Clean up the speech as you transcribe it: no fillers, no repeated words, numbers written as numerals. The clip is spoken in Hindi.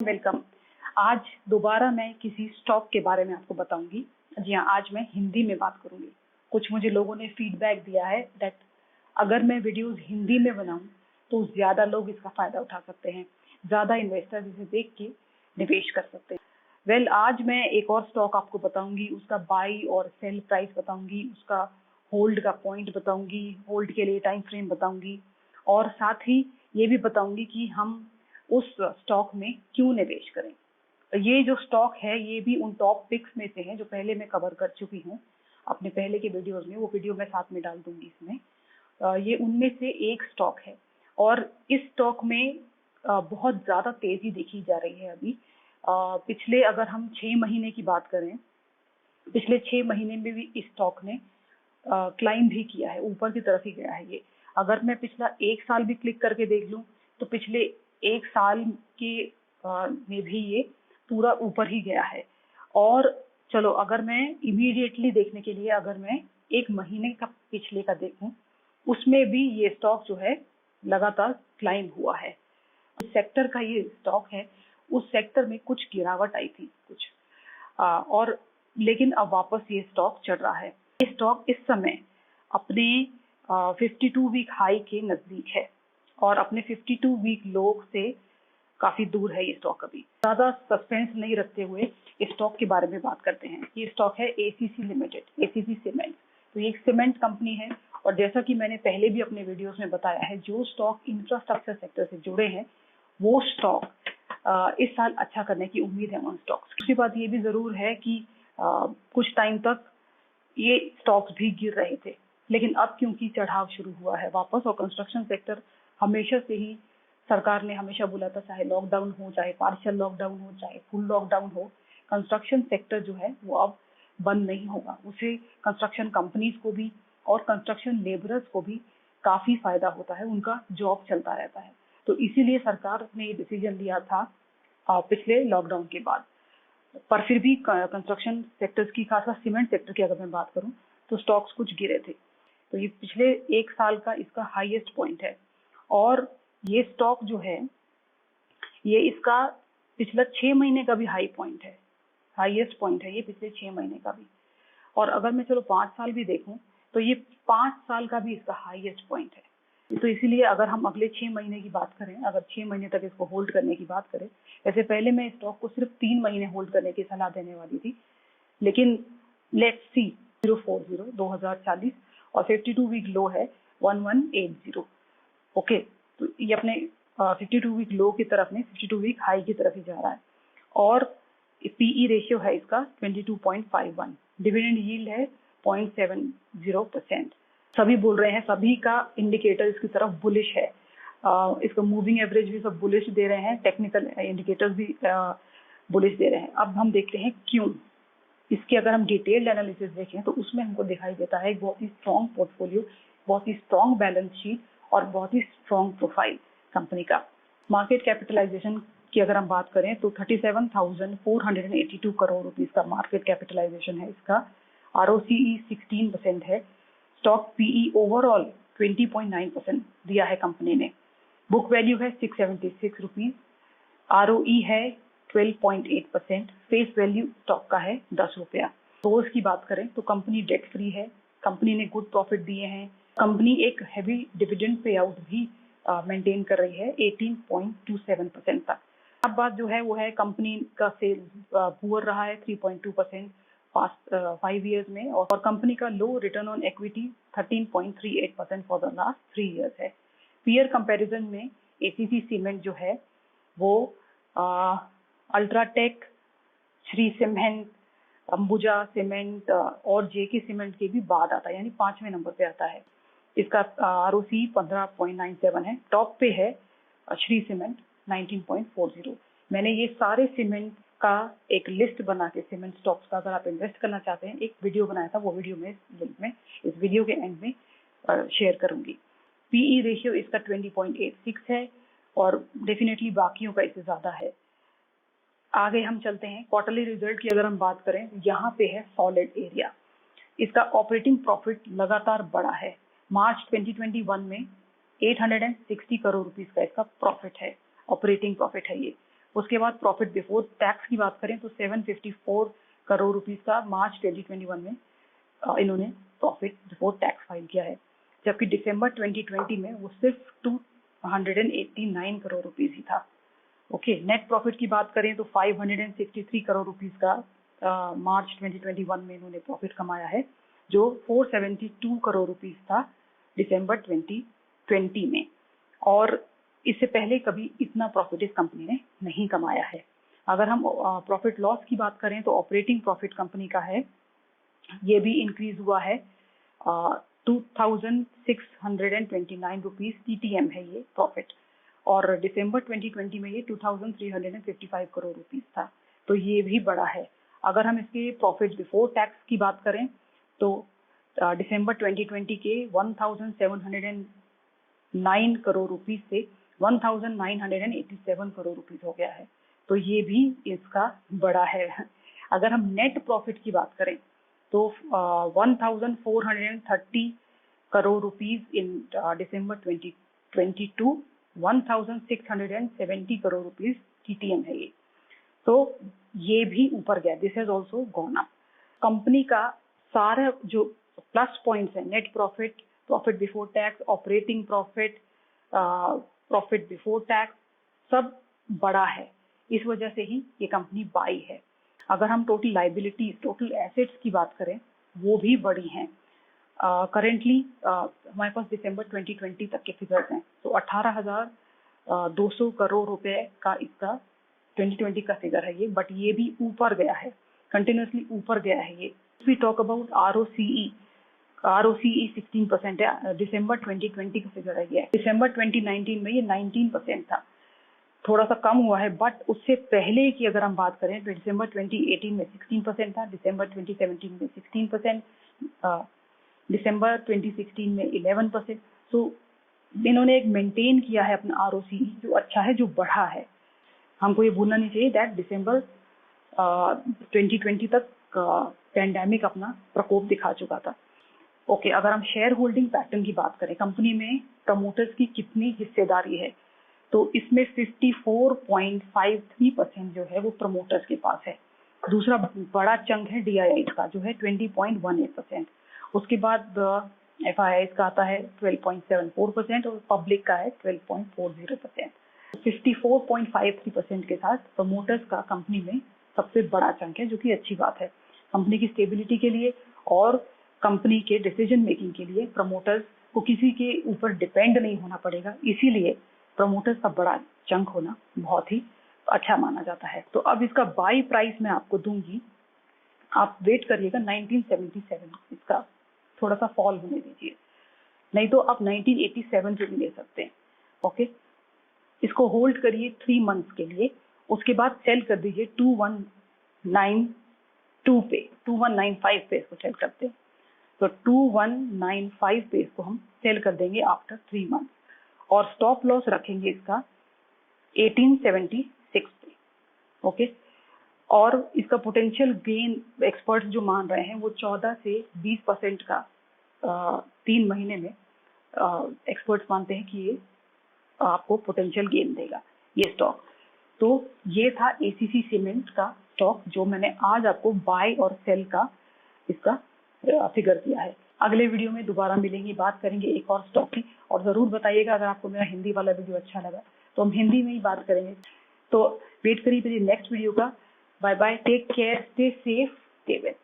वेलकम। आज दोबारा मैं किसी स्टॉक के बारे में आपको बताऊंगी। जी हाँ, आज मैं हिंदी में बात करूंगी। कुछ मुझे लोगों ने फीडबैक दिया है दैट अगर मैं वीडियोस हिंदी में बनाऊं तो ज्यादा लोग इसका फायदा उठा सकते हैं, ज्यादा इन्वेस्टर्स इसे देख के निवेश कर सकते हैं। आज मैं एक और स्टॉक आपको बताऊंगी, उसका बाई और सेल प्राइस बताऊंगी, उसका होल्ड का पॉइंट बताऊंगी, होल्ड के लिए टाइम फ्रेम बताऊंगी और साथ ही ये भी बताऊंगी कि हम उस स्टॉक में क्यों निवेश करें। ये जो स्टॉक है ये भी उन टॉप पिक्स में से है जो पहले मैं कवर कर चुकी हूँ अपने पहले के वीडियोस में। वो वीडियो मैं साथ में डाल दूंगी इसमें। ये उनमें से एक स्टॉक है और इस स्टॉक में बहुत ज्यादा तेजी देखी जा रही है अभी। पिछले अगर हम 6 महीने की बात करें, पिछले 6 महीने में भी इस स्टॉक ने क्लाइम भी किया है, ऊपर की तरफ ही गया है ये। अगर मैं पिछला 1 साल भी क्लिक करके देख लूं तो पिछले 1 साल के में भी ये पूरा ऊपर ही गया है। और चलो अगर मैं इमीडिएटली देखने के लिए अगर मैं 1 महीने का पिछले का देखूं, उसमें भी ये स्टॉक जो है लगातार क्लाइम हुआ है। उस सेक्टर का ये स्टॉक है, उस सेक्टर में कुछ गिरावट आई थी कुछ और लेकिन अब वापस ये स्टॉक चढ़ रहा है। ये स्टॉक इस समय अपने 52 वीक हाई के नजदीक है और अपने 52 वीक लो से काफी दूर है ये स्टॉक। अभी ज्यादा सस्पेंस नहीं रखते हुए इस स्टॉक के बारे में बात करते हैं। ये स्टॉक है एसीसी लिमिटेड, एसीसी सीमेंट। तो ये एक सीमेंट कंपनी है और जैसा कि मैंने पहले भी अपने वीडियोस में बताया है, जो स्टॉक इंफ्रास्ट्रक्चर सेक्टर से जुड़े हैं वो स्टॉक इस साल अच्छा करने की उम्मीद है उन स्टॉक्स। दूसरी बात ये भी जरूर है कि कुछ टाइम तक ये स्टॉक्स भी गिर रहे थे, लेकिन अब क्योंकि चढ़ाव शुरू हुआ है वापस, और कंस्ट्रक्शन सेक्टर हमेशा से ही सरकार ने हमेशा बोला था, चाहे लॉकडाउन हो, चाहे पार्शियल लॉकडाउन हो, चाहे फुल लॉकडाउन हो, कंस्ट्रक्शन सेक्टर जो है वो अब बंद नहीं होगा। उसे कंस्ट्रक्शन कंपनीज को भी और कंस्ट्रक्शन लेबरर्स को भी काफी फायदा होता है, उनका जॉब चलता रहता है। तो इसीलिए सरकार ने ये डिसीजन लिया था पिछले लॉकडाउन के बाद। पर फिर भी कंस्ट्रक्शन सेक्टर्स की, खासकर सीमेंट सेक्टर की अगर मैं बात करूं तो स्टॉक्स कुछ गिरे थे। तो ये पिछले 1 साल का इसका हाईएस्ट पॉइंट है और ये स्टॉक जो है ये इसका पिछला 6 महीने का भी हाई पॉइंट है, हाईएस्ट पॉइंट है ये पिछले 6 महीने का भी। और अगर मैं चलो 5 साल भी देखूं तो ये 5 साल का भी इसका हाईएस्ट पॉइंट है। तो इसीलिए अगर हम अगले 6 महीने की बात करें, अगर 6 महीने तक इसको होल्ड करने की बात करें, वैसे पहले मैं स्टॉक को सिर्फ 3 महीने होल्ड करने की सलाह देने वाली थी, लेकिन लेट्स सी 040 2040 और 52 वीक लो है 1180। ओके, तो ये अपने 52 वीक लो की तरफ नहीं, 52 वीक हाई की तरफ ही जा रहा है। और पीई रेशियो है इसका 22.51, डिविडेंड यील्ड है 0.70%। सभी बोल रहे हैं, सभी का इंडिकेटर इसकी तरफ बुलिश है। इसका मूविंग एवरेज भी सब बुलिश दे रहे हैं, टेक्निकल इंडिकेटर्स भी बुलिश दे रहे हैं। अब हम देखते हैं क्यों। इसके अगर हम डिटेल्ड एनालिसिस देखें तो उसमें हमको दिखाई देता है एक बहुत ही स्ट्रॉन्ग पोर्टफोलियो, बहुत ही स्ट्रॉन्ग बैलेंस शीट और बहुत ही स्ट्रॉन्ग प्रोफाइल कंपनी का। मार्केट कैपिटलाइजेशन की अगर हम बात करें तो 37,482 करोड़ रुपीस का मार्केट कैपिटलाइजेशन है इसका। ROCE 16% है। स्टॉक पीई ओवरऑल 20.9% दिया है कंपनी ने। बुक वैल्यू है 676 रुपीज। ROE है 12.8%। फेस वैल्यू स्टॉक का है 10 रुपया। रोज की बात करें तो कंपनी डेट फ्री है, कंपनी ने गुड प्रॉफिट दिए हैं, कंपनी एक हैवी डिविडेंड पे आउट भी मेंटेन कर रही है 18.27% तक। अब बात जो है वो है कंपनी का सेल्स पुअर रहा है 3.2% पास्ट 5 इयर्स में, और कंपनी का low return on equity 13.38% for the last 3 years है। पीयर कंपैरिजन में एसीसी सीमेंट जो है वो UltraTech, Shri cement, Ambuja cement और जेके सीमेंट के भी बाद आता है, यानी 5वें नंबर पे आता है। इसका ROCE 15.97 है। टॉप पे है श्री सीमेंट 19.40। मैंने ये सारे सीमेंट का एक लिस्ट बना के, सीमेंट स्टॉक्स का अगर आप इन्वेस्ट करना चाहते हैं, एक वीडियो बनाया था, वो वीडियो में लिंक में इस वीडियो के एंड में शेयर करूंगी। पीई रेशियो इसका 20.86 है और डेफिनेटली बाकियों का इससे ज्यादा है। आगे हम चलते हैं। क्वार्टरली रिजल्ट की अगर हम बात करें, यहाँ पे है सॉलिड एरिया। इसका ऑपरेटिंग प्रॉफिट लगातार बढ़ा है। मार्च 2021 में 860 करोड़ रुपीस का इसका प्रॉफिट है, ऑपरेटिंग प्रॉफिट है ये। उसके बाद प्रॉफिट बिफोर टैक्स की बात करें तो 754 करोड़ रुपीस का मार्च 2021 में इन्होंने प्रॉफिट बिफोर टैक्स फाइल किया है, जबकि दिसंबर 2020 में वो सिर्फ 289 करोड़ रुपीस ही था। ओके, नेट प्रॉफिट की बात करें तो 563 करोड़ रुपीस का मार्च 2021 में इन्होंने प्रॉफिट कमाया है, जो 472 करोड़ रुपीस था दिसंबर 2020 में, और इससे पहले कभी इतना प्रॉफिट इस कंपनी ने नहीं कमाया है। अगर हम प्रॉफिट लॉस की बात करें तो ऑपरेटिंग प्रॉफिट कंपनी का है, ये भी इंक्रीज हुआ है, 2629 रुपीस TTM है ये प्रॉफिट, और दिसंबर 2020 में ये 2355 करोड़ रुपीस था, तो ये भी बड़ा है। अगर हम इसके प्रॉफिट बिफोर टैक्स की बात करें तो दिसंबर 2020 के 1709 करोड़ रुपीस से 1987 करोड़ रुपीस हो गया है, तो ये भी इसका बड़ा है। अगर हम नेट प्रॉफिट की बात करें तो 1430 crore rupees in December 2022, 1670 crore rupees TTM है ये, तो ये भी ऊपर गया, this has also gone up. Company का सारा जो प्लस पॉइंट्स है, net profit, profit before tax, operating profit, profit before tax, सब बड़ा है, इस वजह से ही ये कंपनी बाई है। अगर हम टोटल लाइबिलिटीज, टोटल एसेट्स की बात करें, वो भी बड़ी हैं। करेंटली हमारे पास दिसंबर 2020 तक के फिगर्स हैं, तो 18,200 करोड़ रुपए का इसका 2020 का फिगर है ये, बट ये भी ऊपर गया है, कंटिन्यूसली ऊपर गया है ये। वी टॉक अबाउट ROCE 16% है, दिसंबर 2020 का फिगर है ये। दिसंबर 2019 में ये 19% था, थोड़ा सा कम हुआ है, बट उससे पहले की अगर हम बात करें तो दिसंबर 2018 में 16% था, दिसंबर 2017 में 16%, दिसंबर 2016 में 11%। सो इन्होंने एक मेंटेन किया है अपना ROCE, जो अच्छा है, जो बढ़ा है। हमको ये भूलना नहीं चाहिए दैट दिसंबर 2020 तक पैंडेमिक अपना प्रकोप दिखा चुका था। ओके, अगर हम शेयर होल्डिंग पैटर्न की बात करें, कंपनी में प्रमोटर्स की कितनी हिस्सेदारी है, तो इसमें 54.53% जो है वो प्रमोटर्स के पास है। दूसरा बड़ा चंक है DIIs का, जो है 20.18%। उसके बाद FIIs का आता है 12.74% और पब्लिक का है 12.40%। 54.53% के साथ प्रमोटर्स का कंपनी में सबसे बड़ा चंक है, जो कि अच्छी बात है। कंपनी की स्टेबिलिटी के लिए और कंपनी के डिसीजन मेकिंग के लिए प्रमोटर्स को किसी के ऊपर डिपेंड नहीं होना पड़ेगा, इसीलिए प्रमोटर्स का बड़ा चंक होना बहुत ही अच्छा माना जाता है। तो अब इसका बाई प्राइस मैं आपको दूंगी, आप वेट करिएगा 1977, इसका थोड़ा सा फॉल होने दीजिए, नहीं तो आप 1987 पे भी ले सकते हैं। ओके, इसको होल्ड करिए 3 मंथ्स के लिए, उसके बाद सेल कर दीजिए 2192 पे, 2195 पे इसको सेल करते हैं, तो 2195 पे इसको हम सेल कर देंगे आफ्टर 3 मंथ्स, और स्टॉप लॉस रखेंगे इसका 1876 पे। ओके, और इसका पोटेंशियल गेन एक्सपर्ट्स जो मान रहे हैं वो 14 से 20% का 3 महीने में एक्सपर्ट्स मानते हैं कि ये आपको पोटेंशियल गेन देगा ये स्टॉक। तो ये था ACC सीमेंट का स्टॉक, जो मैंने आज आपको बाय और सेल का इसका फिगर दिया है। अगले वीडियो में दोबारा मिलेंगे, बात करेंगे एक और स्टॉक की, और जरूर बताइएगा अगर आपको मेरा हिंदी वाला वीडियो अच्छा लगा तो हम हिंदी में ही बात करेंगे। तो वेट करिए मेरी नेक्स्ट वीडियो का। Bye bye, take care, stay safe, stay well.